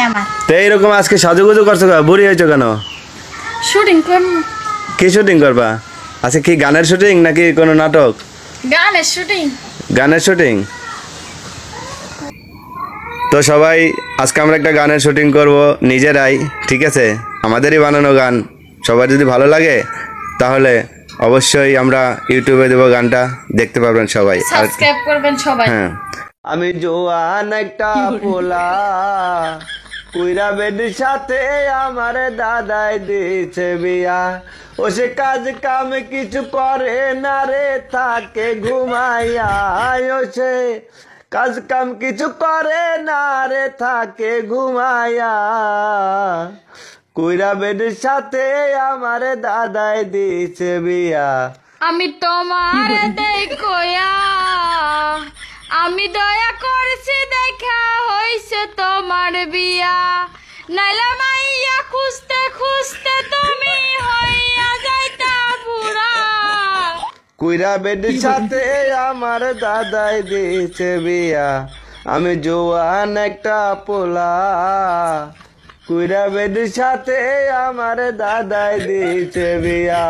আমার। তো এইরকম আজকে সাজুগুজু করছো কেন? বুড়ি হয়েছো কেন? শুটিং করব। কি শুটিং করবা? আচ্ছা কি গানের শুটিং নাকি কোনো নাটক? গানের শুটিং। গানের শুটিং। তো সবাই আজকে আমরা একটা গানের শুটিং করব নিজেরাই, ঠিক আছে? আমাদেরই বানানো গান। সবার যদি ভালো লাগে তাহলে অবশ্যই আমরা ইউটিউবে দেবো, গানটা দেখতে পারবেন সবাই। সাবস্ক্রাইব করবেন সবাই। হ্যাঁ। আমি জোয়ান একটা পোলা, কুইরা বেডির সাথে আমার দাদাই দিয়েছে বিয়া। ও সে কাজ কাম কিছু করে না রে, থাকে ঘুমাইয়া। ও সে কাজ কাম কিছু করে না রে, থাকে ঘুমাইয়া। কুইরা বেডির সাথে আমার দাদাই দিয়েছে বিয়া। আমি তোমার দেখোয়া, আমি দয়া করছি দেখা হইছে তোমার বিয়া। নাইলা মাইয়া খুঁজতে খুঁজতে তুমি হইয়া যাইতা বুড়া। কুইরা বেডির সাথে আমার দাদাই দিয়েছে বিয়া। আমি জোয়ান একটা পোলা, কুইরা বেডির সাথে আমার দাদাই দিয়েছে বিয়া।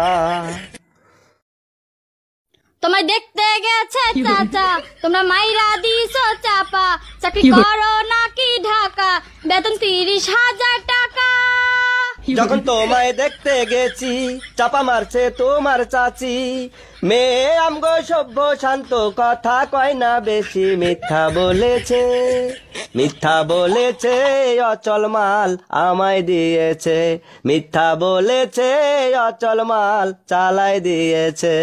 তোমায় দেখতে গেছে চাচা, তোমরা মাইরা দিছো চাপা। চাকরি করো নাকি ঢাকা, বেতন 30,000 টাকা। যখন তোমায় দেখতে গেছি চাপা মারছে তোমার চাচি। মেয়ে আমগো সভ্য শান্ত, কথা কয় না বেশি। মিথ্যা বলেছে, মিথ্যা বলেছে, অচল মাল আমায় দিয়েছে। মিথ্যা বলেছে, অচল মাল চালাই দিয়েছে।